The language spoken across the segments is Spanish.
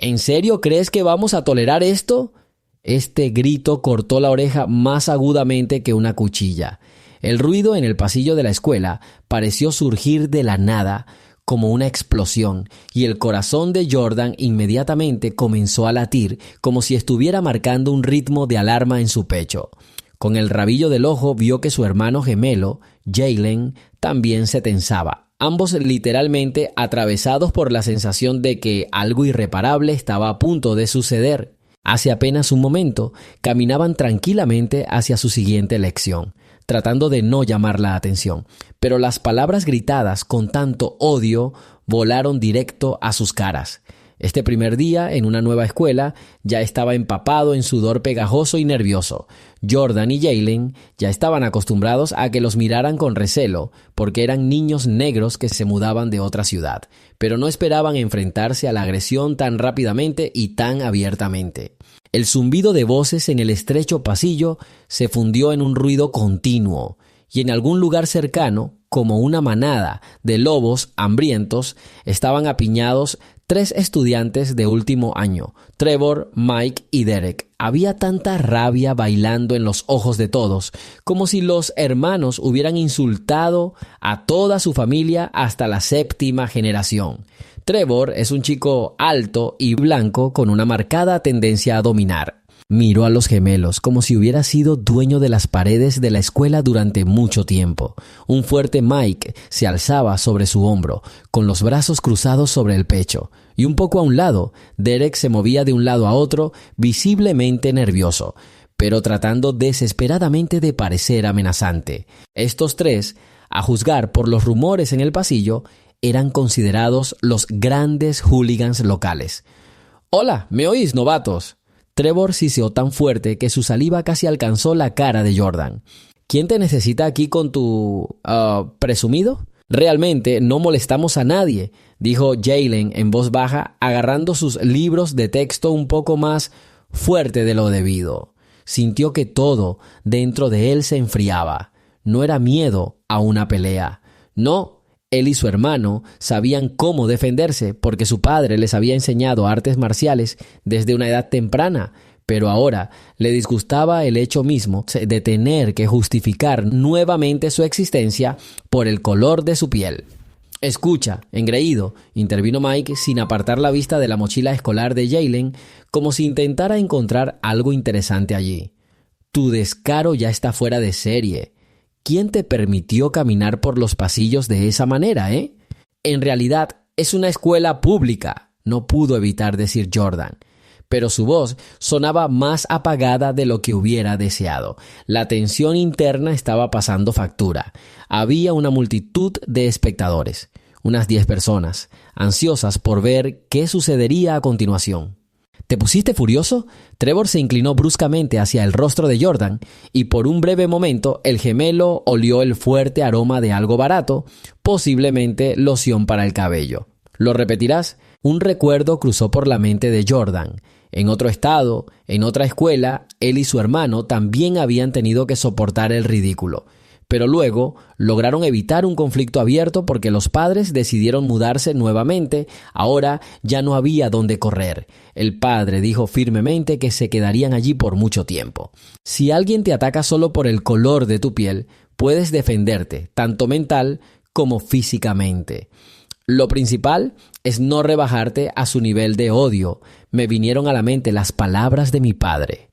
¿En serio crees que vamos a tolerar esto? Este grito cortó la oreja más agudamente que una cuchilla. El ruido en el pasillo de la escuela pareció surgir de la nada como una explosión, y el corazón de Jordan inmediatamente comenzó a latir como si estuviera marcando un ritmo de alarma en su pecho. Con el rabillo del ojo vio que su hermano gemelo, Jalen, también se tensaba. Ambos literalmente atravesados por la sensación de que algo irreparable estaba a punto de suceder. Hace apenas un momento, caminaban tranquilamente hacia su siguiente lección, tratando de no llamar la atención, pero las palabras gritadas con tanto odio volaron directo a sus caras. Este primer día en una nueva escuela ya estaba empapado en sudor pegajoso y nervioso. Jordan y Jalen ya estaban acostumbrados a que los miraran con recelo, porque eran niños negros que se mudaban de otra ciudad, pero no esperaban enfrentarse a la agresión tan rápidamente y tan abiertamente. El zumbido de voces en el estrecho pasillo se fundió en un ruido continuo, y en algún lugar cercano, como una manada de lobos hambrientos, estaban apiñados 3 estudiantes de último año, Trevor, Mike y Derek. Había tanta rabia bailando en los ojos de todos, como si los hermanos hubieran insultado a toda su familia hasta la 7ª generación. Trevor es un chico alto y blanco con una marcada tendencia a dominar. Miró a los gemelos como si hubiera sido dueño de las paredes de la escuela durante mucho tiempo. Un fuerte Mike se alzaba sobre su hombro, con los brazos cruzados sobre el pecho. Y un poco a un lado, Derek se movía de un lado a otro, visiblemente nervioso, pero tratando desesperadamente de parecer amenazante. Estos 3, a juzgar por los rumores en el pasillo, eran considerados los grandes hooligans locales. «Hola, ¿me oís, novatos?» Trevor siseó tan fuerte que su saliva casi alcanzó la cara de Jordan. ¿Quién te necesita aquí con tu presumido? Realmente no molestamos a nadie, dijo Jalen en voz baja, agarrando sus libros de texto un poco más fuerte de lo debido. Sintió que todo dentro de él se enfriaba. No era miedo a una pelea. No, él y su hermano sabían cómo defenderse porque su padre les había enseñado artes marciales desde una edad temprana, pero ahora le disgustaba el hecho mismo de tener que justificar nuevamente su existencia por el color de su piel. «Escucha, engreído», intervino Mike sin apartar la vista de la mochila escolar de Jalen, como si intentara encontrar algo interesante allí. «Tu descaro ya está fuera de serie. ¿Quién te permitió caminar por los pasillos de esa manera, En realidad, es una escuela pública», no pudo evitar decir Jordan. Pero su voz sonaba más apagada de lo que hubiera deseado. La tensión interna estaba pasando factura. Había una multitud de espectadores, unas 10 personas, ansiosas por ver qué sucedería a continuación. ¿Te pusiste furioso? Trevor se inclinó bruscamente hacia el rostro de Jordan y por un breve momento el gemelo olió el fuerte aroma de algo barato, posiblemente loción para el cabello. ¿Lo repetirás? Un recuerdo cruzó por la mente de Jordan. En otro estado, en otra escuela, él y su hermano también habían tenido que soportar el ridículo. Pero luego lograron evitar un conflicto abierto porque los padres decidieron mudarse nuevamente. Ahora ya no había dónde correr. El padre dijo firmemente que se quedarían allí por mucho tiempo. Si alguien te ataca solo por el color de tu piel, puedes defenderte, tanto mental como físicamente. Lo principal es no rebajarte a su nivel de odio. Me vinieron a la mente las palabras de mi padre.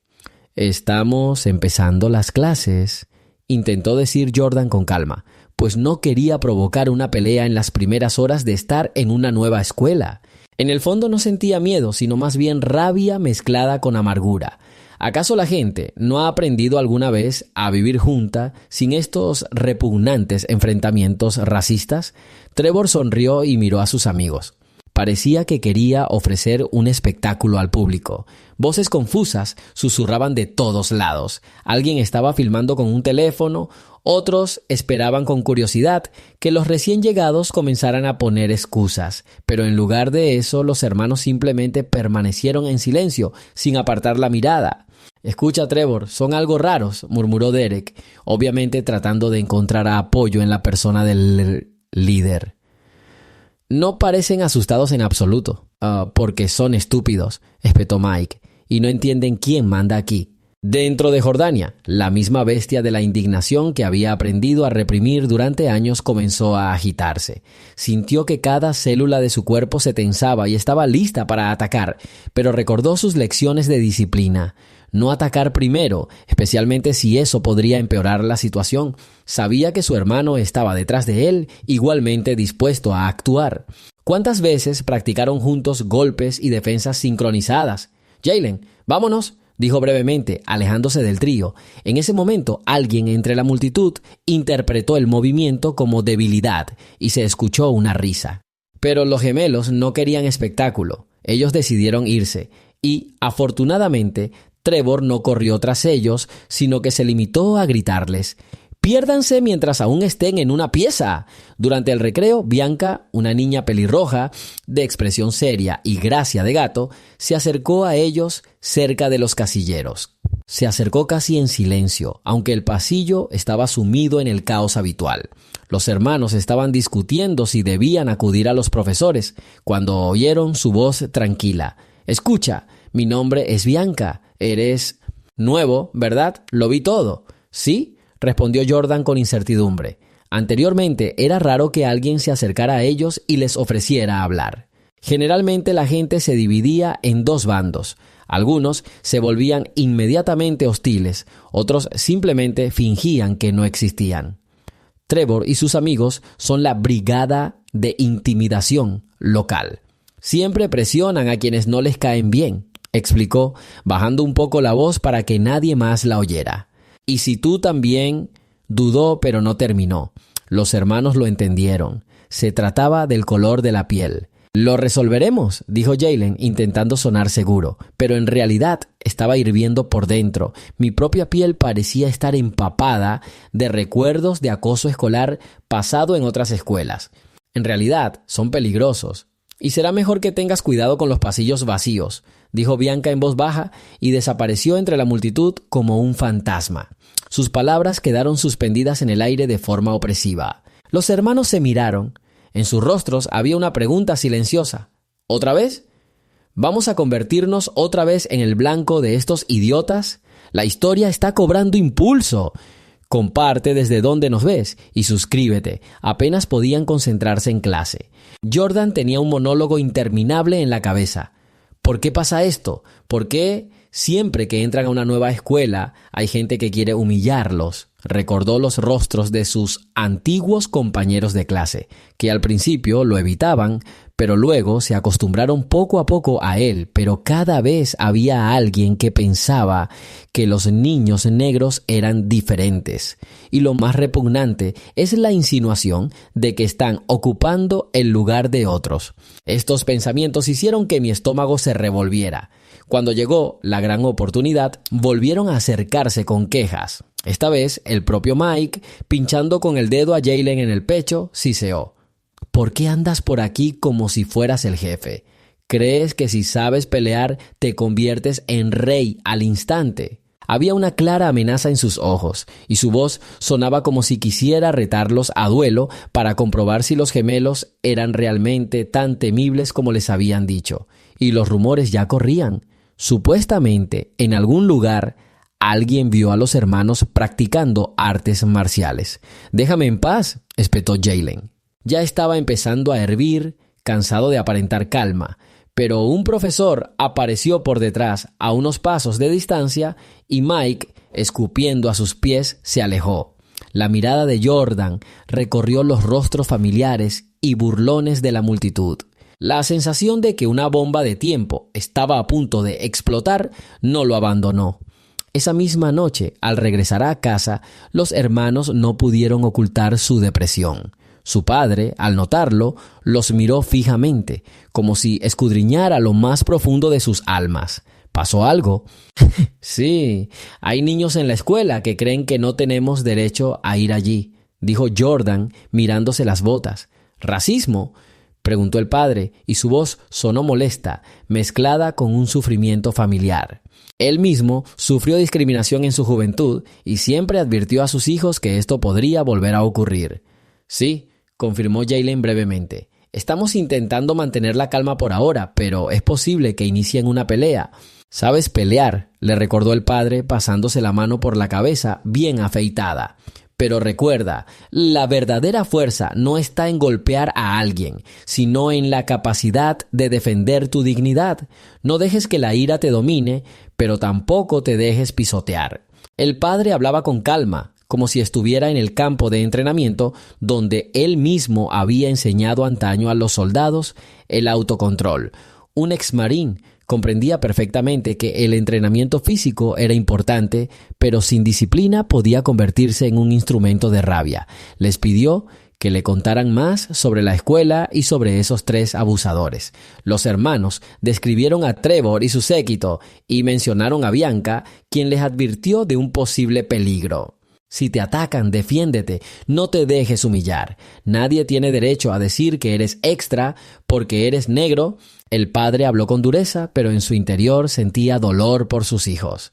«Estamos empezando las clases», intentó decir Jordan con calma, pues no quería provocar una pelea en las primeras horas de estar en una nueva escuela. En el fondo no sentía miedo, sino más bien rabia mezclada con amargura. ¿Acaso la gente no ha aprendido alguna vez a vivir junta sin estos repugnantes enfrentamientos racistas? Trevor sonrió y miró a sus amigos. Parecía que quería ofrecer un espectáculo al público. Voces confusas susurraban de todos lados. Alguien estaba filmando con un teléfono, otros esperaban con curiosidad que los recién llegados comenzaran a poner excusas. Pero en lugar de eso, los hermanos simplemente permanecieron en silencio, sin apartar la mirada. «Escucha, Trevor, son algo raros», murmuró Derek, obviamente tratando de encontrar apoyo en la persona del líder. No parecen asustados en absoluto. Porque son estúpidos, espetó Mike, y no entienden quién manda aquí. Dentro de Jordania, la misma bestia de la indignación que había aprendido a reprimir durante años comenzó a agitarse. Sintió que cada célula de su cuerpo se tensaba y estaba lista para atacar, pero recordó sus lecciones de disciplina. No atacar primero, especialmente si eso podría empeorar la situación. Sabía que su hermano estaba detrás de él, igualmente dispuesto a actuar. ¿Cuántas veces practicaron juntos golpes y defensas sincronizadas? «Jalen, vámonos», dijo brevemente, alejándose del trío. En ese momento, alguien entre la multitud interpretó el movimiento como debilidad y se escuchó una risa. Pero los gemelos no querían espectáculo. Ellos decidieron irse y, afortunadamente, Trevor no corrió tras ellos, sino que se limitó a gritarles: «¡Piérdanse mientras aún estén en una pieza!». Durante el recreo, Bianca, una niña pelirroja, de expresión seria y gracia de gato, se acercó a ellos cerca de los casilleros. Se acercó casi en silencio, aunque el pasillo estaba sumido en el caos habitual. Los hermanos estaban discutiendo si debían acudir a los profesores, cuando oyeron su voz tranquila. «Escucha, mi nombre es Bianca. Eres nuevo, ¿verdad? Lo vi todo». «¿Sí?», respondió Jordan con incertidumbre. Anteriormente era raro que alguien se acercara a ellos y les ofreciera hablar. Generalmente la gente se dividía en dos bandos. Algunos se volvían inmediatamente hostiles, otros simplemente fingían que no existían. Trevor y sus amigos son la brigada de intimidación local. Siempre presionan a quienes no les caen bien, explicó, bajando un poco la voz para que nadie más la oyera. Y si tú también, dudó pero no terminó. Los hermanos lo entendieron. Se trataba del color de la piel. «Lo resolveremos», dijo Jalen, intentando sonar seguro, pero en realidad estaba hirviendo por dentro. Mi propia piel parecía estar empapada de recuerdos de acoso escolar pasado en otras escuelas. En realidad, son peligrosos. «Y será mejor que tengas cuidado con los pasillos vacíos», dijo Bianca en voz baja y desapareció entre la multitud como un fantasma. Sus palabras quedaron suspendidas en el aire de forma opresiva. Los hermanos se miraron. En sus rostros había una pregunta silenciosa. ¿Otra vez? ¿Vamos a convertirnos otra vez en el blanco de estos idiotas? La historia está cobrando impulso. Comparte desde donde nos ves y suscríbete. Apenas podían concentrarse en clase. Jordan tenía un monólogo interminable en la cabeza. ¿Por qué pasa esto? ¿Por qué siempre que entran a una nueva escuela hay gente que quiere humillarlos? Recordó los rostros de sus antiguos compañeros de clase, que al principio lo evitaban, pero luego se acostumbraron poco a poco a él. Pero cada vez había alguien que pensaba que los niños negros eran diferentes. Y lo más repugnante es la insinuación de que están ocupando el lugar de otros. Estos pensamientos hicieron que mi estómago se revolviera. Cuando llegó la gran oportunidad, volvieron a acercarse con quejas. Esta vez, el propio Mike, pinchando con el dedo a Jalen en el pecho, siseó: «¿Por qué andas por aquí como si fueras el jefe? ¿Crees que si sabes pelear te conviertes en rey al instante?» Había una clara amenaza en sus ojos, y su voz sonaba como si quisiera retarlos a duelo para comprobar si los gemelos eran realmente tan temibles como les habían dicho. Y los rumores ya corrían. Supuestamente, en algún lugar, alguien vio a los hermanos practicando artes marciales. «Déjame en paz», espetó Jalen. Ya estaba empezando a hervir, cansado de aparentar calma, pero un profesor apareció por detrás a unos pasos de distancia y Mike, escupiendo a sus pies, se alejó. La mirada de Jordan recorrió los rostros familiares y burlones de la multitud. La sensación de que una bomba de tiempo estaba a punto de explotar no lo abandonó. Esa misma noche, al regresar a casa, los hermanos no pudieron ocultar su depresión. Su padre, al notarlo, los miró fijamente, como si escudriñara lo más profundo de sus almas. ¿Pasó algo? Sí, hay niños en la escuela que creen que no tenemos derecho a ir allí, dijo Jordan mirándose las botas. ¿Racismo?, preguntó el padre, y su voz sonó molesta, mezclada con un sufrimiento familiar. Él mismo sufrió discriminación en su juventud y siempre advirtió a sus hijos que esto podría volver a ocurrir. Sí, confirmó Jalen brevemente. Estamos intentando mantener la calma por ahora, pero es posible que inicien una pelea. ¿Sabes pelear?, le recordó el padre pasándose la mano por la cabeza bien afeitada. Pero recuerda, la verdadera fuerza no está en golpear a alguien, sino en la capacidad de defender tu dignidad. No dejes que la ira te domine, pero tampoco te dejes pisotear. El padre hablaba con calma, como si estuviera en el campo de entrenamiento donde él mismo había enseñado antaño a los soldados el autocontrol. Un exmarín comprendía perfectamente que el entrenamiento físico era importante, pero sin disciplina podía convertirse en un instrumento de rabia. Les pidió que le contaran más sobre la escuela y sobre esos 3 abusadores. Los hermanos describieron a Trevor y su séquito y mencionaron a Bianca, quien les advirtió de un posible peligro. Si te atacan, defiéndete, no te dejes humillar. Nadie tiene derecho a decir que eres extra porque eres negro. El padre habló con dureza, pero en su interior sentía dolor por sus hijos.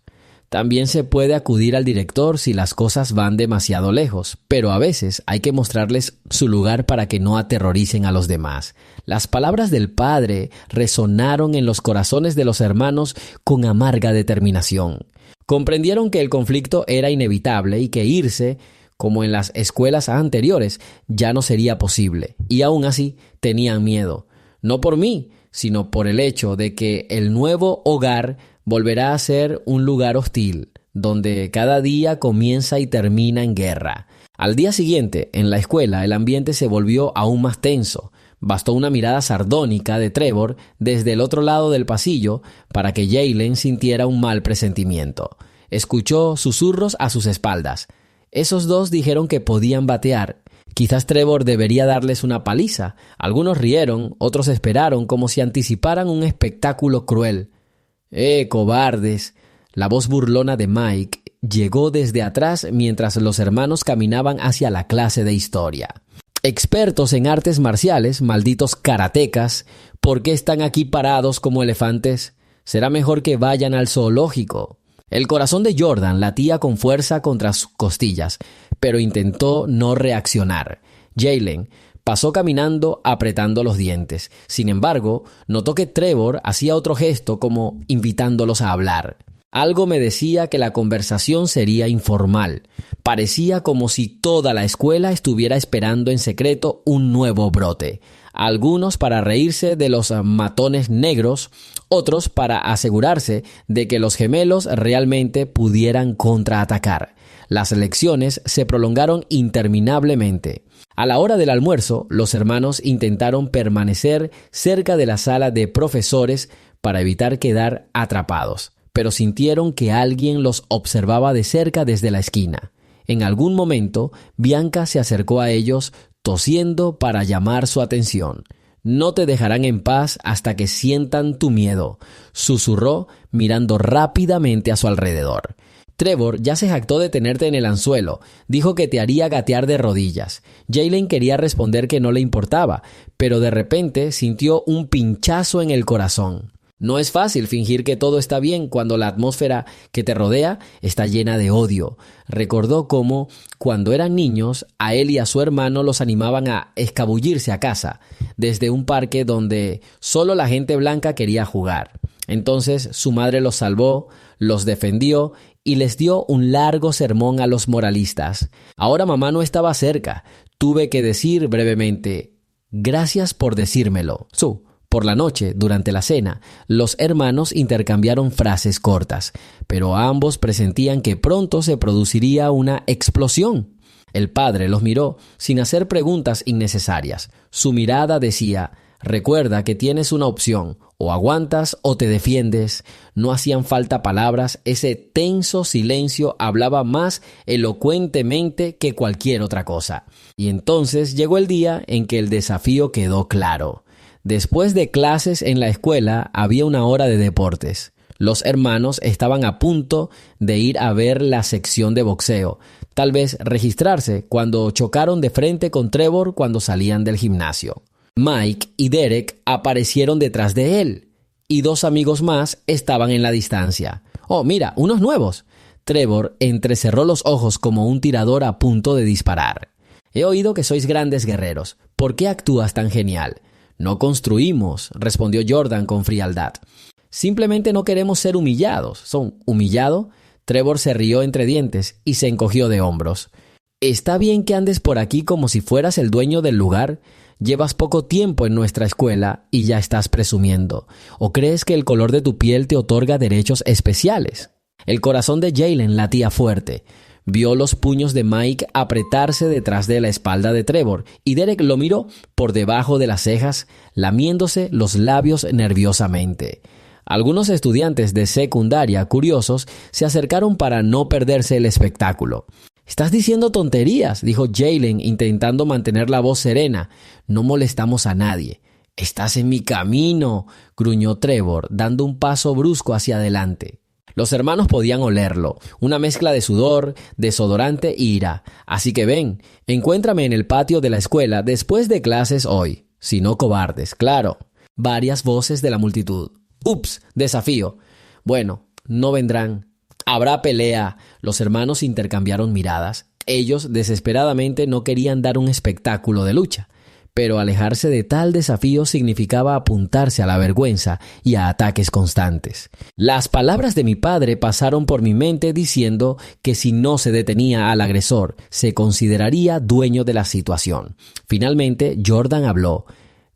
También se puede acudir al director si las cosas van demasiado lejos, pero a veces hay que mostrarles su lugar para que no aterroricen a los demás. Las palabras del padre resonaron en los corazones de los hermanos con amarga determinación. Comprendieron que el conflicto era inevitable y que irse, como en las escuelas anteriores, ya no sería posible. Y aún así tenían miedo. No por mí, sino por el hecho de que el nuevo hogar volverá a ser un lugar hostil, donde cada día comienza y termina en guerra. Al día siguiente, en la escuela, el ambiente se volvió aún más tenso. Bastó una mirada sardónica de Trevor desde el otro lado del pasillo para que Jaylen sintiera un mal presentimiento. Escuchó susurros a sus espaldas. Esos 2 dijeron que podían batear. Quizás Trevor debería darles una paliza. Algunos rieron, otros esperaron como si anticiparan un espectáculo cruel. Cobardes! La voz burlona de Mike llegó desde atrás mientras los hermanos caminaban hacia la clase de historia. Expertos en artes marciales, malditos karatecas, ¿por qué están aquí parados como elefantes? Será mejor que vayan al zoológico. El corazón de Jordan latía con fuerza contra sus costillas, pero intentó no reaccionar. Jaylen pasó caminando apretando los dientes. Sin embargo, notó que Trevor hacía otro gesto como invitándolos a hablar. Algo me decía que la conversación sería informal. Parecía como si toda la escuela estuviera esperando en secreto un nuevo brote. Algunos para reírse de los matones negros, otros para asegurarse de que los gemelos realmente pudieran contraatacar. Las lecciones se prolongaron interminablemente. A la hora del almuerzo, los hermanos intentaron permanecer cerca de la sala de profesores para evitar quedar atrapados, pero sintieron que alguien los observaba de cerca desde la esquina. En algún momento, Bianca se acercó a ellos tosiendo para llamar su atención. «No te dejarán en paz hasta que sientan tu miedo», susurró mirando rápidamente a su alrededor. Trevor ya se jactó de tenerte en el anzuelo. Dijo que te haría gatear de rodillas. Jaylen quería responder que no le importaba, pero de repente sintió un pinchazo en el corazón. No es fácil fingir que todo está bien cuando la atmósfera que te rodea está llena de odio. Recordó cómo, cuando eran niños, a él y a su hermano los animaban a escabullirse a casa, desde un parque donde solo la gente blanca quería jugar. Entonces su madre los salvó, los defendió y les dio un largo sermón a los moralistas. Ahora mamá no estaba cerca. Tuve que decir brevemente: «Gracias por decírmelo, Sue». Por la noche, durante la cena, los hermanos intercambiaron frases cortas, pero ambos presentían que pronto se produciría una explosión. El padre los miró sin hacer preguntas innecesarias. Su mirada decía: «Recuerda que tienes una opción, o aguantas o te defiendes». No hacían falta palabras, ese tenso silencio hablaba más elocuentemente que cualquier otra cosa. Y entonces llegó el día en que el desafío quedó claro. Después de clases en la escuela había una hora de deportes. Los hermanos estaban a punto de ir a ver la sección de boxeo, tal vez registrarse cuando chocaron de frente con Trevor cuando salían del gimnasio. Mike y Derek aparecieron detrás de él y 2 amigos más estaban en la distancia. «Oh, mira, unos nuevos». Trevor entrecerró los ojos como un tirador a punto de disparar. «He oído que sois grandes guerreros. ¿Por qué actúas tan genial?» No construimos, respondió Jordan con frialdad. Simplemente no queremos ser humillados. ¿Son humillado? Trevor se rió entre dientes y se encogió de hombros. Está bien que andes por aquí como si fueras el dueño del lugar. Llevas poco tiempo en nuestra escuela y ya estás presumiendo. ¿O crees que el color de tu piel te otorga derechos especiales? El corazón de Jaylen latía fuerte. Vio los puños de Mike apretarse detrás de la espalda de Trevor y Derek lo miró por debajo de las cejas, lamiéndose los labios nerviosamente. Algunos estudiantes de secundaria, curiosos, se acercaron para no perderse el espectáculo. «Estás diciendo tonterías», dijo Jaylen intentando mantener la voz serena. «No molestamos a nadie». «Estás en mi camino», gruñó Trevor, dando un paso brusco hacia adelante. Los hermanos podían olerlo, una mezcla de sudor, desodorante e ira. «Así que ven, encuéntrame en el patio de la escuela después de clases hoy. Si no cobardes, claro». Varias voces de la multitud. «Ups, desafío». «Bueno, no vendrán». «Habrá pelea». Los hermanos intercambiaron miradas. Ellos desesperadamente no querían dar un espectáculo de lucha, pero alejarse de tal desafío significaba apuntarse a la vergüenza y a ataques constantes. Las palabras de mi padre pasaron por mi mente diciendo que si no se detenía al agresor, se consideraría dueño de la situación. Finalmente, Jordan habló.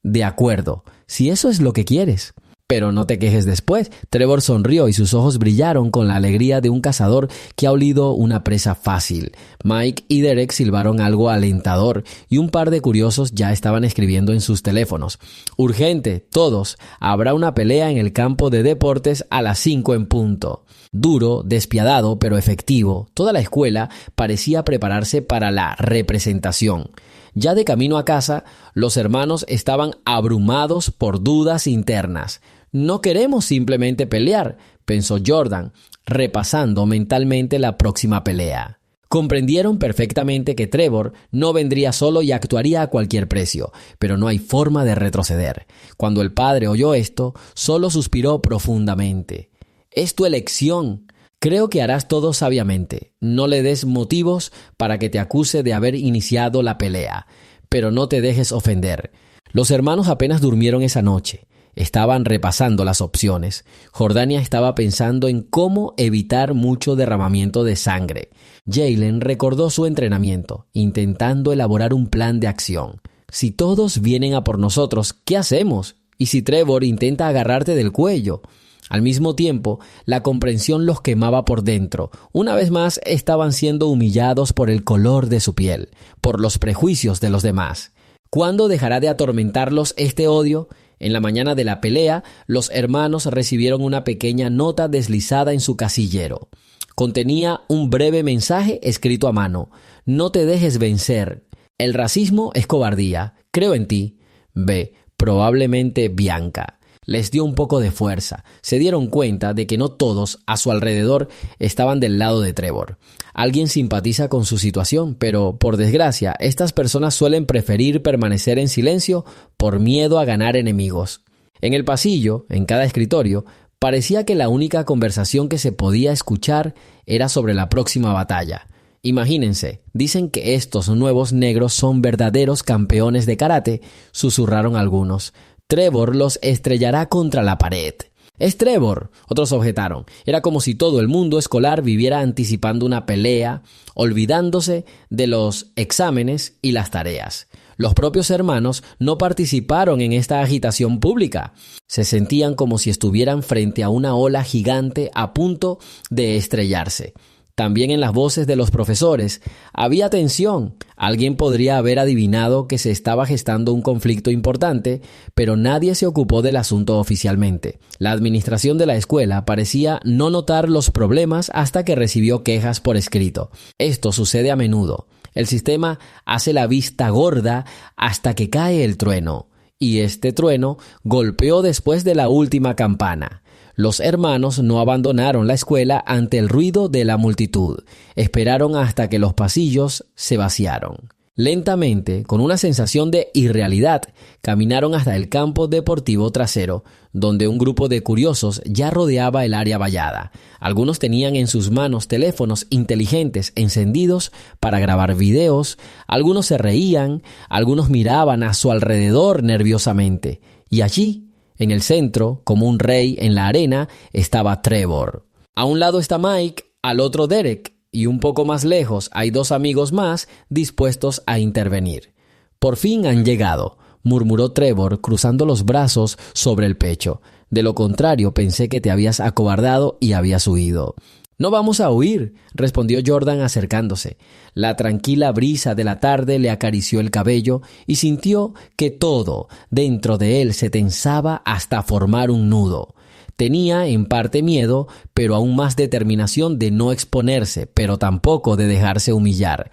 «De acuerdo, si eso es lo que quieres». «Pero no te quejes después». Trevor sonrió y sus ojos brillaron con la alegría de un cazador que ha olido una presa fácil. Mike y Derek silbaron algo alentador y un par de curiosos ya estaban escribiendo en sus teléfonos. «Urgente, todos. Habrá una pelea en el campo de deportes a las 5 en punto». Duro, despiadado, pero efectivo, toda la escuela parecía prepararse para la representación. Ya de camino a casa, los hermanos estaban abrumados por dudas internas. «No queremos simplemente pelear», pensó Jordan, repasando mentalmente la próxima pelea. Comprendieron perfectamente que Trevor no vendría solo y actuaría a cualquier precio, pero no hay forma de retroceder. Cuando el padre oyó esto, solo suspiró profundamente. «Es tu elección. Creo que harás todo sabiamente. No le des motivos para que te acuse de haber iniciado la pelea, pero no te dejes ofender». Los hermanos apenas durmieron esa noche. Estaban repasando las opciones. Jordania estaba pensando en cómo evitar mucho derramamiento de sangre. Jaylen recordó su entrenamiento, intentando elaborar un plan de acción. «Si todos vienen a por nosotros, ¿qué hacemos? ¿Y si Trevor intenta agarrarte del cuello?» Al mismo tiempo, la comprensión los quemaba por dentro. Una vez más, estaban siendo humillados por el color de su piel, por los prejuicios de los demás. ¿Cuándo dejará de atormentarlos este odio? En la mañana de la pelea, los hermanos recibieron una pequeña nota deslizada en su casillero. Contenía un breve mensaje escrito a mano. «No te dejes vencer. El racismo es cobardía. Creo en ti. B. Probablemente Bianca». Les dio un poco de fuerza. Se dieron cuenta de que no todos a su alrededor estaban del lado de Trevor. Alguien simpatiza con su situación, pero, por desgracia, estas personas suelen preferir permanecer en silencio por miedo a ganar enemigos. En el pasillo, en cada escritorio, parecía que la única conversación que se podía escuchar era sobre la próxima batalla. «Imagínense, dicen que estos nuevos negros son verdaderos campeones de karate», susurraron algunos. «Trevor los estrellará contra la pared». «Es Trevor», otros objetaron. Era como si todo el mundo escolar viviera anticipando una pelea, olvidándose de los exámenes y las tareas. Los propios hermanos no participaron en esta agitación pública. Se sentían como si estuvieran frente a una ola gigante a punto de estrellarse. También en las voces de los profesores había tensión. Alguien podría haber adivinado que se estaba gestando un conflicto importante, pero nadie se ocupó del asunto oficialmente. La administración de la escuela parecía no notar los problemas hasta que recibió quejas por escrito. Esto sucede a menudo. El sistema hace la vista gorda hasta que cae el trueno. Y este trueno golpeó después de la última campana. Los hermanos no abandonaron la escuela ante el ruido de la multitud. Esperaron hasta que los pasillos se vaciaron. Lentamente, con una sensación de irrealidad, caminaron hasta el campo deportivo trasero, donde un grupo de curiosos ya rodeaba el área vallada. Algunos tenían en sus manos teléfonos inteligentes encendidos para grabar videos, algunos se reían, algunos miraban a su alrededor nerviosamente. Y allí, en el centro, como un rey en la arena, estaba Trevor. A un lado está Mike, al otro Derek. Y un poco más lejos hay dos amigos más dispuestos a intervenir. «Por fin han llegado», murmuró Trevor cruzando los brazos sobre el pecho. «De lo contrario, pensé que te habías acobardado y habías huido». «No vamos a huir», respondió Jordan acercándose. La tranquila brisa de la tarde le acarició el cabello y sintió que todo dentro de él se tensaba hasta formar un nudo. Tenía en parte miedo, pero aún más determinación de no exponerse, pero tampoco de dejarse humillar.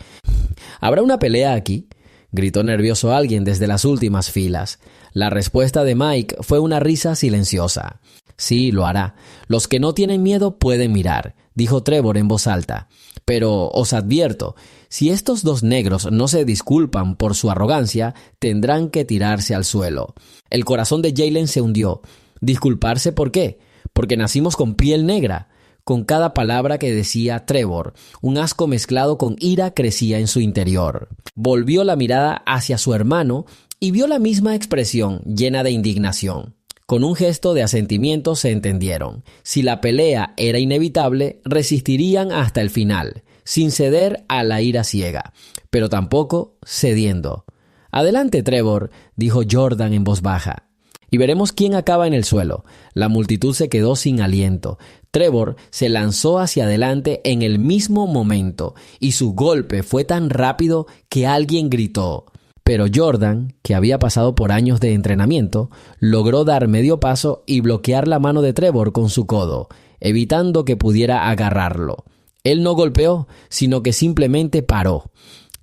«¿Habrá una pelea aquí?», gritó nervioso alguien desde las últimas filas. La respuesta de Mike fue una risa silenciosa. «Sí, lo hará. Los que no tienen miedo pueden mirar», dijo Trevor en voz alta. «Pero os advierto, si estos dos negros no se disculpan por su arrogancia, tendrán que tirarse al suelo». El corazón de Jaylen se hundió. ¿Disculparse por qué? Porque nacimos con piel negra. Con cada palabra que decía Trevor, un asco mezclado con ira crecía en su interior. Volvió la mirada hacia su hermano y vio la misma expresión, llena de indignación. Con un gesto de asentimiento se entendieron. Si la pelea era inevitable, resistirían hasta el final, sin ceder a la ira ciega, pero tampoco cediendo. «Adelante, Trevor», dijo Jordan en voz baja. «Y veremos quién acaba en el suelo». La multitud se quedó sin aliento. Trevor se lanzó hacia adelante en el mismo momento y su golpe fue tan rápido que alguien gritó. Pero Jordan, que había pasado por años de entrenamiento, logró dar medio paso y bloquear la mano de Trevor con su codo, evitando que pudiera agarrarlo. Él no golpeó, sino que simplemente paró.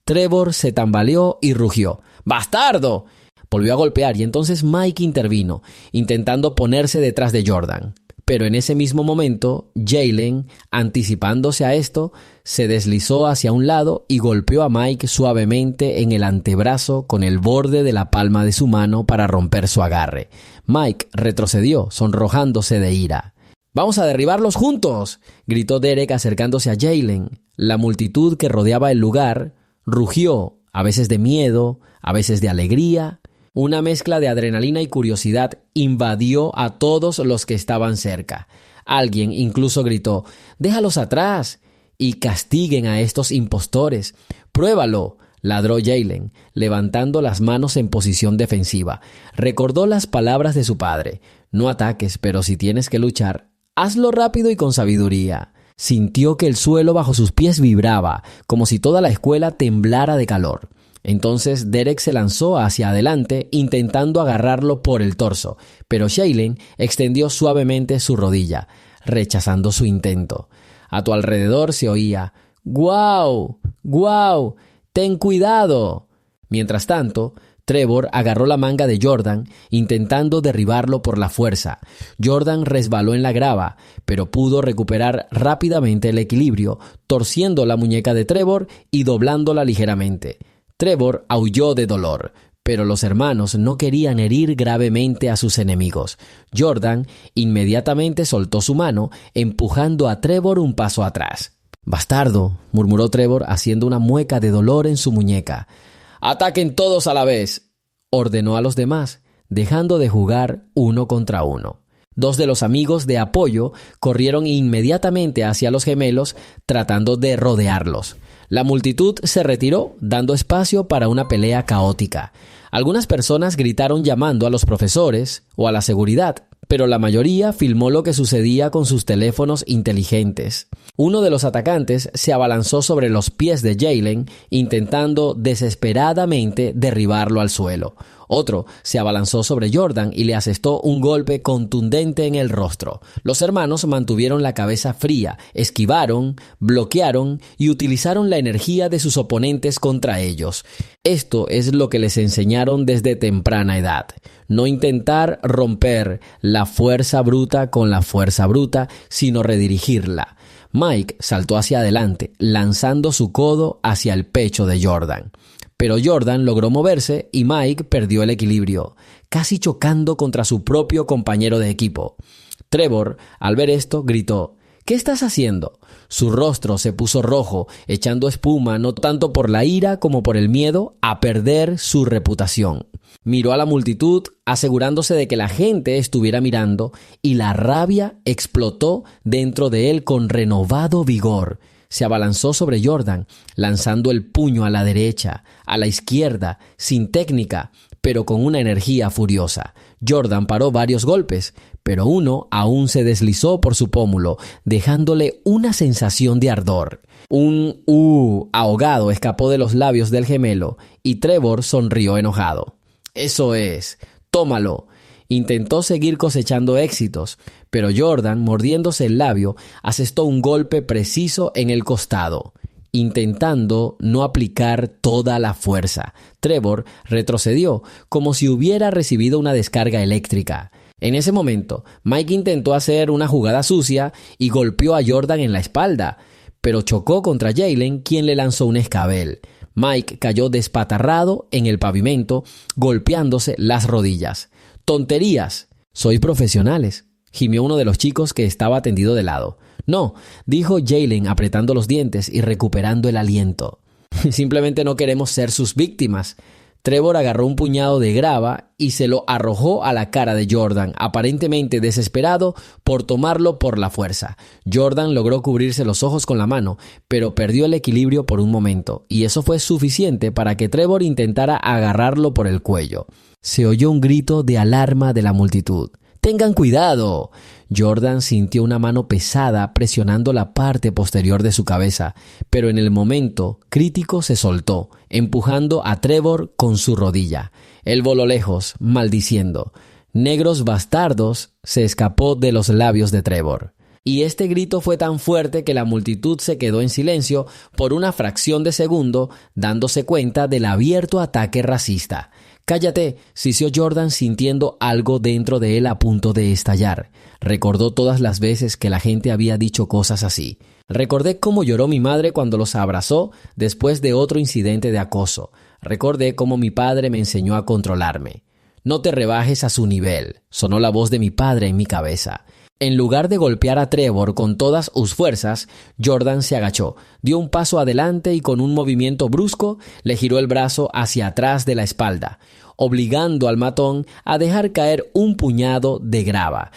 Trevor se tambaleó y rugió. «¡Bastardo!». Volvió a golpear y entonces Mike intervino, intentando ponerse detrás de Jordan. Pero en ese mismo momento, Jaylen, anticipándose a esto, se deslizó hacia un lado y golpeó a Mike suavemente en el antebrazo con el borde de la palma de su mano para romper su agarre. Mike retrocedió, sonrojándose de ira. «¡Vamos a derribarlos juntos!», gritó Derek acercándose a Jaylen. La multitud que rodeaba el lugar rugió, a veces de miedo, a veces de alegría. Una mezcla de adrenalina y curiosidad invadió a todos los que estaban cerca. Alguien incluso gritó: «¡Déjalos atrás! Y castiguen a estos impostores». «¡Pruébalo!», ladró Jaylen, levantando las manos en posición defensiva. Recordó las palabras de su padre: «No ataques, pero si tienes que luchar, hazlo rápido y con sabiduría». Sintió que el suelo bajo sus pies vibraba, como si toda la escuela temblara de calor. Entonces Derek se lanzó hacia adelante intentando agarrarlo por el torso, pero Jaylen extendió suavemente su rodilla, rechazando su intento. A tu alrededor se oía: «¡Guau! ¡Guau! ¡Ten cuidado!». Mientras tanto, Trevor agarró la manga de Jordan, intentando derribarlo por la fuerza. Jordan resbaló en la grava, pero pudo recuperar rápidamente el equilibrio, torciendo la muñeca de Trevor y doblándola ligeramente. Trevor aulló de dolor, pero los hermanos no querían herir gravemente a sus enemigos. Jordan inmediatamente soltó su mano, empujando a Trevor un paso atrás. «Bastardo», murmuró Trevor haciendo una mueca de dolor en su muñeca. «¡Ataquen todos a la vez!», ordenó a los demás, dejando de jugar uno contra uno. Dos de los amigos de apoyo corrieron inmediatamente hacia los gemelos, tratando de rodearlos. La multitud se retiró, dando espacio para una pelea caótica. Algunas personas gritaron llamando a los profesores o a la seguridad, pero la mayoría filmó lo que sucedía con sus teléfonos inteligentes. Uno de los atacantes se abalanzó sobre los pies de Jaylen, intentando desesperadamente derribarlo al suelo. Otro se abalanzó sobre Jordan y le asestó un golpe contundente en el rostro. Los hermanos mantuvieron la cabeza fría, esquivaron, bloquearon y utilizaron la energía de sus oponentes contra ellos. Esto es lo que les enseñaron desde temprana edad. No intentar romper la fuerza bruta con la fuerza bruta, sino redirigirla. Mike saltó hacia adelante, lanzando su codo hacia el pecho de Jordan. pero Jordan logró moverse y Mike perdió el equilibrio, casi chocando contra su propio compañero de equipo. Trevor, al ver esto, gritó: «¿Qué estás haciendo?». Su rostro se puso rojo, echando espuma no tanto por la ira como por el miedo a perder su reputación. Miró a la multitud, asegurándose de que la gente estuviera mirando, y la rabia explotó dentro de él con renovado vigor. Se abalanzó sobre Jordan, lanzando el puño a la derecha, a la izquierda, sin técnica, pero con una energía furiosa. Jordan paró varios golpes, pero uno aún se deslizó por su pómulo, dejándole una sensación de ardor. Un ahogado escapó de los labios del gemelo, y Trevor sonrió enojado. «Eso es, tómalo». Intentó seguir cosechando éxitos, pero Jordan, mordiéndose el labio, asestó un golpe preciso en el costado, intentando no aplicar toda la fuerza. Trevor retrocedió, como si hubiera recibido una descarga eléctrica. En ese momento, Mike intentó hacer una jugada sucia y golpeó a Jordan en la espalda, pero chocó contra Jalen, quien le lanzó un escabel. Mike cayó despatarrado en el pavimento, golpeándose las rodillas. «¡Tonterías! Sois profesionales», gimió uno de los chicos que estaba tendido de lado. «No», dijo Jalen apretando los dientes y recuperando el aliento. «Simplemente no queremos ser sus víctimas». Trevor agarró un puñado de grava y se lo arrojó a la cara de Jordan, aparentemente desesperado por tomarlo por la fuerza. Jordan logró cubrirse los ojos con la mano, pero perdió el equilibrio por un momento, y eso fue suficiente para que Trevor intentara agarrarlo por el cuello. Se oyó un grito de alarma de la multitud. «¡Tengan cuidado!». Jordan sintió una mano pesada presionando la parte posterior de su cabeza, pero en el momento crítico se soltó, empujando a Trevor con su rodilla. Él voló lejos, maldiciendo. «Negros bastardos», se escapó de los labios de Trevor. Y este grito fue tan fuerte que la multitud se quedó en silencio por una fracción de segundo, dándose cuenta del abierto ataque racista. «¡Cállate!», sisió Jordan, sintiendo algo dentro de él a punto de estallar. Recordó todas las veces que la gente había dicho cosas así. Recordé cómo lloró mi madre cuando los abrazó después de otro incidente de acoso. Recordé cómo mi padre me enseñó a controlarme. «No te rebajes a su nivel», sonó la voz de mi padre en mi cabeza. En lugar de golpear a Trevor con todas sus fuerzas, Jordan se agachó, dio un paso adelante y con un movimiento brusco le giró el brazo hacia atrás de la espalda, obligando al matón a dejar caer un puñado de grava.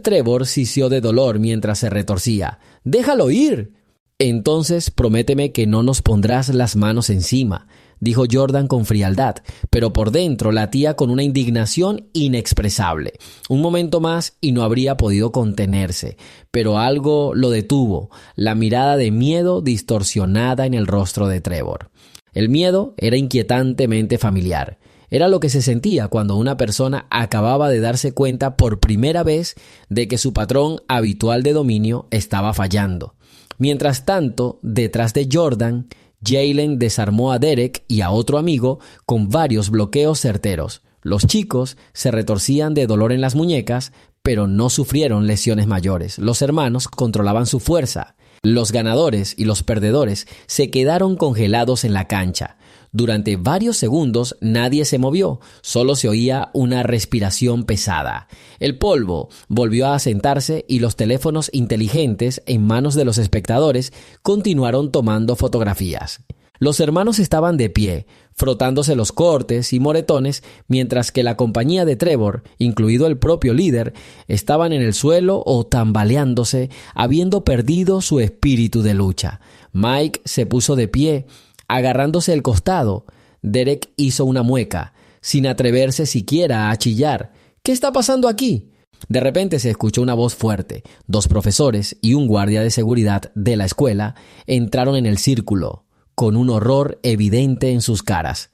Trevor sisió de dolor mientras se retorcía. «¡Déjalo ir!». «Entonces prométeme que no nos pondrás las manos encima», dijo Jordan con frialdad, pero por dentro latía con una indignación inexpresable. Un momento más y no habría podido contenerse, pero algo lo detuvo, la mirada de miedo distorsionada en el rostro de Trevor. El miedo era inquietantemente familiar. Era lo que se sentía cuando una persona acababa de darse cuenta por primera vez de que su patrón habitual de dominio estaba fallando. Mientras tanto, detrás de Jordan, Jalen desarmó a Derek y a otro amigo con varios bloqueos certeros. Los chicos se retorcían de dolor en las muñecas, pero no sufrieron lesiones mayores. Los hermanos controlaban su fuerza. Los ganadores y los perdedores se quedaron congelados en la cancha. Durante varios segundos nadie se movió, solo se oía una respiración pesada. El polvo volvió a asentarse y los teléfonos inteligentes en manos de los espectadores continuaron tomando fotografías. Los hermanos estaban de pie, frotándose los cortes y moretones, mientras que la compañía de Trevor, incluido el propio líder, estaban en el suelo o tambaleándose, habiendo perdido su espíritu de lucha. Mike se puso de pie, agarrándose el costado. Derek hizo una mueca, sin atreverse siquiera a chillar. «¿Qué está pasando aquí?». De repente se escuchó una voz fuerte. 2 profesores y un guardia de seguridad de la escuela entraron en el círculo, con un horror evidente en sus caras.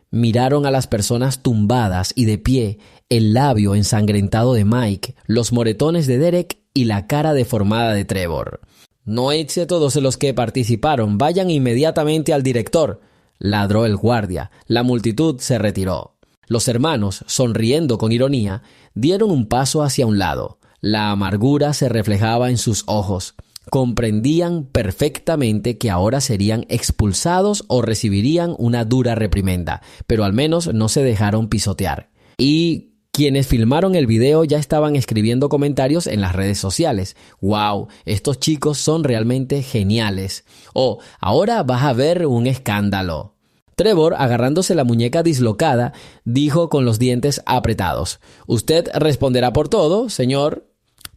Miraron a las personas tumbadas y de pie, el labio ensangrentado de Mike, los moretones de Derek y la cara deformada de Trevor. «No eche a todos los que participaron, vayan inmediatamente al director», ladró el guardia. La multitud se retiró. Los hermanos, sonriendo con ironía, dieron un paso hacia un lado. La amargura se reflejaba en sus ojos. comprendían perfectamente que ahora serían expulsados o recibirían una dura reprimenda, pero al menos no se dejaron pisotear. Y quienes filmaron el video ya estaban escribiendo comentarios en las redes sociales. ¡Wow! Estos chicos son realmente geniales. O ahora vas a ver un escándalo. Trevor, agarrándose la muñeca dislocada, dijo con los dientes apretados: «Usted responderá por todo, señor».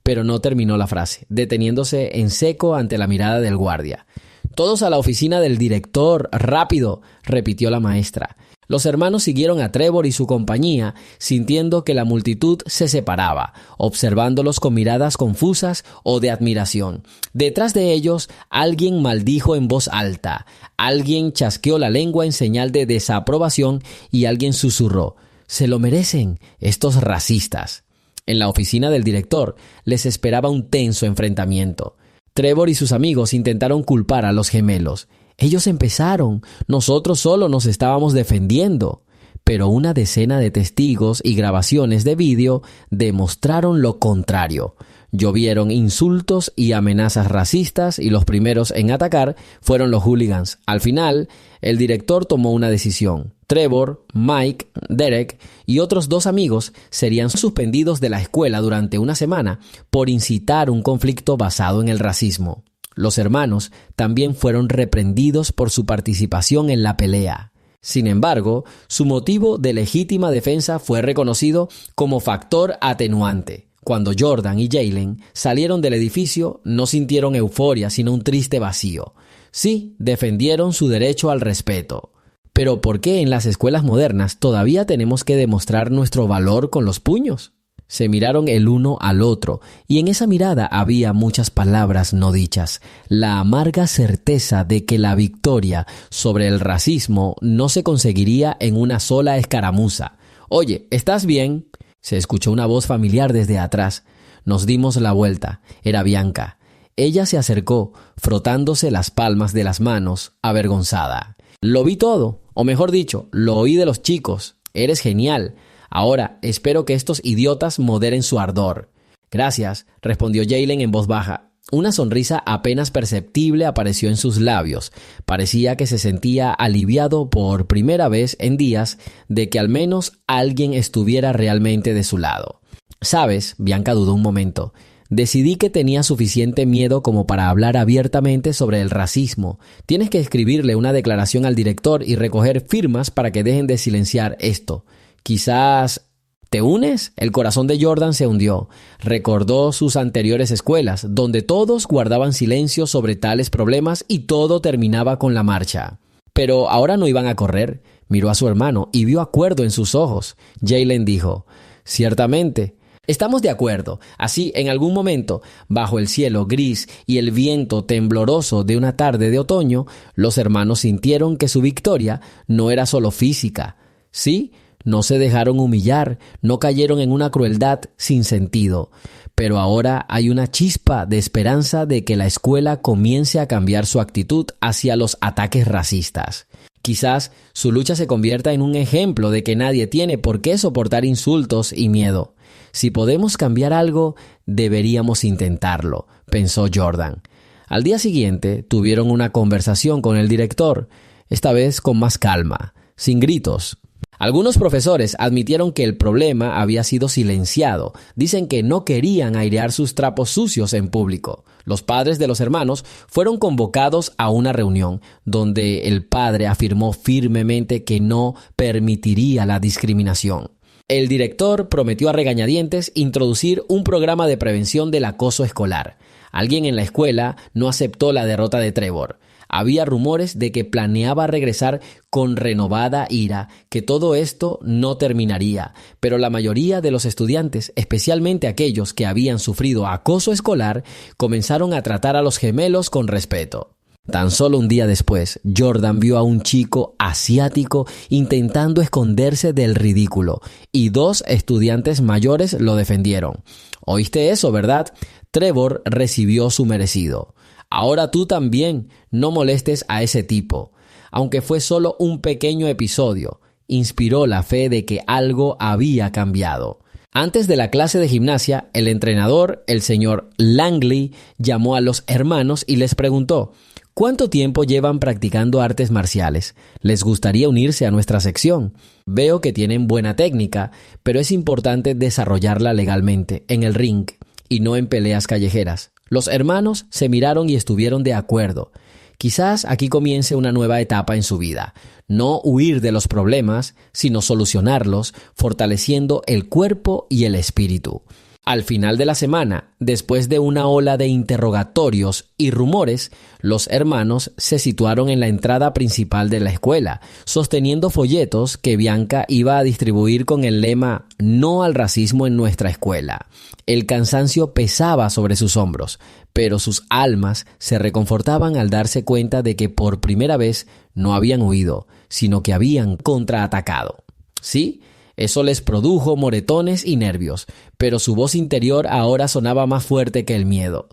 Pero no terminó la frase, deteniéndose en seco ante la mirada del guardia. «Todos a la oficina del director, rápido», repitió la maestra. Los hermanos siguieron a Trevor y su compañía, sintiendo que la multitud se separaba, observándolos con miradas confusas o de admiración. Detrás de ellos, alguien maldijo en voz alta, alguien chasqueó la lengua en señal de desaprobación y alguien susurró: «Se lo merecen, estos racistas». En la oficina del director les esperaba un tenso enfrentamiento. Trevor y sus amigos intentaron culpar a los gemelos. «Ellos empezaron, nosotros solo nos estábamos defendiendo». Pero una decena de testigos y grabaciones de vídeo demostraron lo contrario. Llovieron insultos y amenazas racistas y los primeros en atacar fueron los hooligans. Al final, el director tomó una decisión. Trevor, Mike, Derek y otros 2 amigos serían suspendidos de la escuela durante una semana por incitar un conflicto basado en el racismo. Los hermanos también fueron reprendidos por su participación en la pelea. Sin embargo, su motivo de legítima defensa fue reconocido como factor atenuante. Cuando Jordan y Jalen salieron del edificio, no sintieron euforia, sino un triste vacío. Sí, defendieron su derecho al respeto. Pero ¿por qué en las escuelas modernas todavía tenemos que demostrar nuestro valor con los puños? Se miraron el uno al otro, y en esa mirada había muchas palabras no dichas. La amarga certeza de que la victoria sobre el racismo no se conseguiría en una sola escaramuza. «Oye, ¿estás bien?», se escuchó una voz familiar desde atrás. Nos dimos la vuelta. Era Bianca. Ella se acercó, frotándose las palmas de las manos, avergonzada. «Lo vi todo, o mejor dicho, lo oí de los chicos. Eres genial. Ahora, espero que estos idiotas moderen su ardor». «Gracias», respondió Jalen en voz baja. Una sonrisa apenas perceptible apareció en sus labios. Parecía que se sentía aliviado por primera vez en días de que al menos alguien estuviera realmente de su lado. «¿Sabes?», Bianca dudó un momento. «Decidí que tenía suficiente miedo como para hablar abiertamente sobre el racismo. Tienes que escribirle una declaración al director y recoger firmas para que dejen de silenciar esto. Quizás... ¿te unes?». El corazón de Jordan se hundió. Recordó sus anteriores escuelas, donde todos guardaban silencio sobre tales problemas y todo terminaba con la marcha. Pero ahora no iban a correr. Miró a su hermano y vio acuerdo en sus ojos. Jalen dijo: «Ciertamente. Estamos de acuerdo». Así, en algún momento, bajo el cielo gris y el viento tembloroso de una tarde de otoño, los hermanos sintieron que su victoria no era solo física. Sí, no se dejaron humillar, no cayeron en una crueldad sin sentido. Pero ahora hay una chispa de esperanza de que la escuela comience a cambiar su actitud hacia los ataques racistas. Quizás su lucha se convierta en un ejemplo de que nadie tiene por qué soportar insultos y miedo. Si podemos cambiar algo, deberíamos intentarlo, pensó Jordan. Al día siguiente tuvieron una conversación con el director, esta vez con más calma, sin gritos. Algunos profesores admitieron que el problema había sido silenciado. Dicen que no querían airear sus trapos sucios en público. Los padres de los hermanos fueron convocados a una reunión, donde el padre afirmó firmemente que no permitiría la discriminación. El director prometió a regañadientes introducir un programa de prevención del acoso escolar. Alguien en la escuela no aceptó la derrota de Trevor. Había rumores de que planeaba regresar con renovada ira, que todo esto no terminaría, pero la mayoría de los estudiantes, especialmente aquellos que habían sufrido acoso escolar, comenzaron a tratar a los gemelos con respeto. Tan solo un día después, Jordan vio a un chico asiático intentando esconderse del ridículo, y 2 estudiantes mayores lo defendieron. «¿Oíste eso, verdad? Trevor recibió su merecido. Ahora tú también no molestes a ese tipo». Aunque fue solo un pequeño episodio, inspiró la fe de que algo había cambiado. Antes de la clase de gimnasia, el entrenador, el señor Langley, llamó a los hermanos y les preguntó: ¿cuánto tiempo llevan practicando artes marciales? ¿Les gustaría unirse a nuestra sección? Veo que tienen buena técnica, pero es importante desarrollarla legalmente, en el ring, y no en peleas callejeras. Los hermanos se miraron y estuvieron de acuerdo. Quizás aquí comience una nueva etapa en su vida. No huir de los problemas, sino solucionarlos, fortaleciendo el cuerpo y el espíritu. Al final de la semana, después de una ola de interrogatorios y rumores, los hermanos se situaron en la entrada principal de la escuela, sosteniendo folletos que Bianca iba a distribuir con el lema «No al racismo en nuestra escuela». El cansancio pesaba sobre sus hombros, pero sus almas se reconfortaban al darse cuenta de que por primera vez no habían huido, sino que habían contraatacado. ¿Sí? Eso les produjo moretones y nervios, pero su voz interior ahora sonaba más fuerte que el miedo.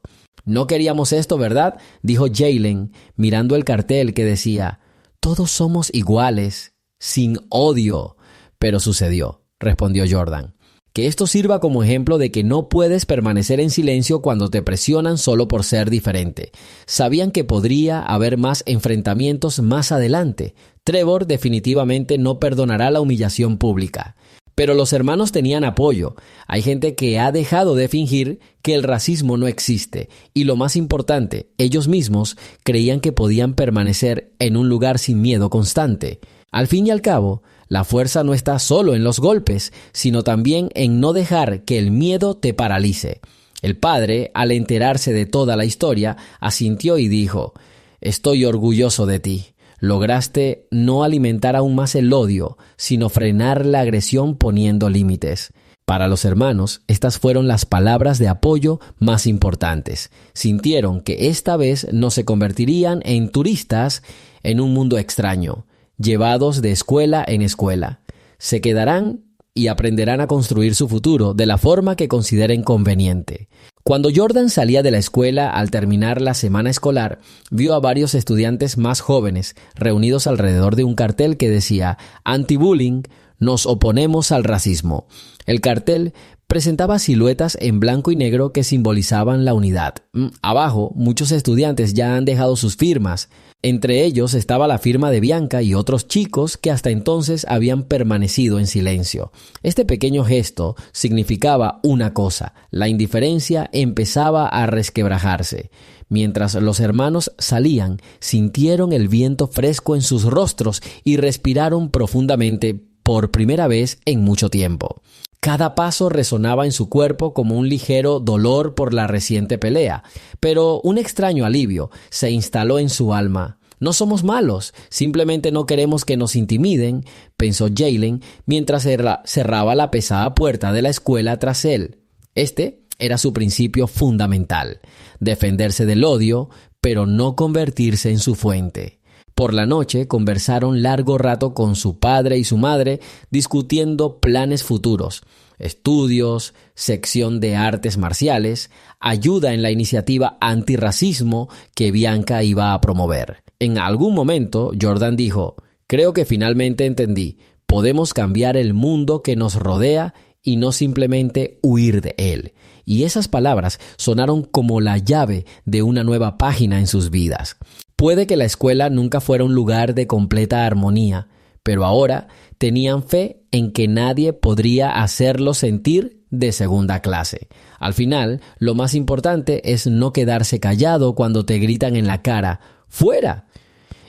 «No queríamos esto, ¿verdad?», dijo Jaylen, mirando el cartel que decía «Todos somos iguales, sin odio». «Pero sucedió», respondió Jordan. Que esto sirva como ejemplo de que no puedes permanecer en silencio cuando te presionan solo por ser diferente. Sabían que podría haber más enfrentamientos más adelante. Trevor definitivamente no perdonará la humillación pública. Pero los hermanos tenían apoyo. Hay gente que ha dejado de fingir que el racismo no existe. Y lo más importante, ellos mismos creían que podían permanecer en un lugar sin miedo constante. Al fin y al cabo, la fuerza no está solo en los golpes, sino también en no dejar que el miedo te paralice. El padre, al enterarse de toda la historia, asintió y dijo: «Estoy orgulloso de ti. Lograste no alimentar aún más el odio, sino frenar la agresión poniendo límites». Para los hermanos, estas fueron las palabras de apoyo más importantes. Sintieron que esta vez no se convertirían en turistas en un mundo extraño, llevados de escuela en escuela. Se quedarán y aprenderán a construir su futuro de la forma que consideren conveniente. Cuando Jordan salía de la escuela al terminar la semana escolar, vio a varios estudiantes más jóvenes reunidos alrededor de un cartel que decía «Anti-bullying, nos oponemos al racismo». El cartel presentaba siluetas en blanco y negro que simbolizaban la unidad. Abajo, muchos estudiantes ya han dejado sus firmas. Entre ellos estaba la firma de Bianca y otros chicos que hasta entonces habían permanecido en silencio. Este pequeño gesto significaba una cosa: la indiferencia empezaba a resquebrajarse. Mientras los hermanos salían, sintieron el viento fresco en sus rostros y respiraron profundamente por primera vez en mucho tiempo. Cada paso resonaba en su cuerpo como un ligero dolor por la reciente pelea, pero un extraño alivio se instaló en su alma. «No somos malos, simplemente no queremos que nos intimiden», pensó Jaylen mientras cerraba la pesada puerta de la escuela tras él. Este era su principio fundamental: defenderse del odio, pero no convertirse en su fuente. Por la noche conversaron largo rato con su padre y su madre, discutiendo planes futuros, estudios, sección de artes marciales, ayuda en la iniciativa antirracismo que Bianca iba a promover. En algún momento, Jordan dijo: «Creo que finalmente entendí. Podemos cambiar el mundo que nos rodea y no simplemente huir de él». Y esas palabras sonaron como la llave de una nueva página en sus vidas. Puede que la escuela nunca fuera un lugar de completa armonía, pero ahora tenían fe en que nadie podría hacerlos sentir de segunda clase. Al final, lo más importante es no quedarse callado cuando te gritan en la cara «¡Fuera!»,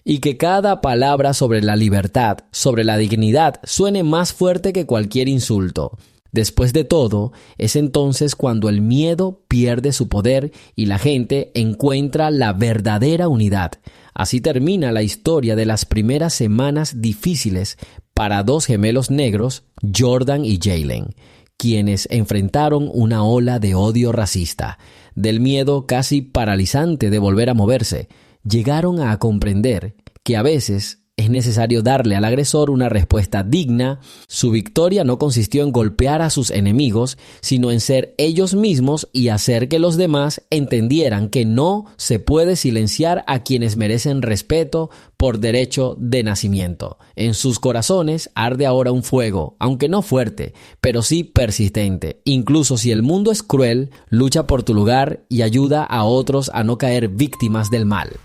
y que cada palabra sobre la libertad, sobre la dignidad, suene más fuerte que cualquier insulto. Después de todo, es entonces cuando el miedo pierde su poder y la gente encuentra la verdadera unidad. Así termina la historia de las primeras semanas difíciles para dos gemelos negros, Jordan y Jaylen, quienes enfrentaron una ola de odio racista. Del miedo casi paralizante de volver a moverse, llegaron a comprender que a veces Es necesario darle al agresor una respuesta digna. Su victoria no consistió en golpear a sus enemigos, sino en ser ellos mismos y hacer que los demás entendieran que no se puede silenciar a quienes merecen respeto por derecho de nacimiento. En sus corazones arde ahora un fuego, aunque no fuerte, pero sí persistente. Incluso si el mundo es cruel, lucha por tu lugar y ayuda a otros a no caer víctimas del mal.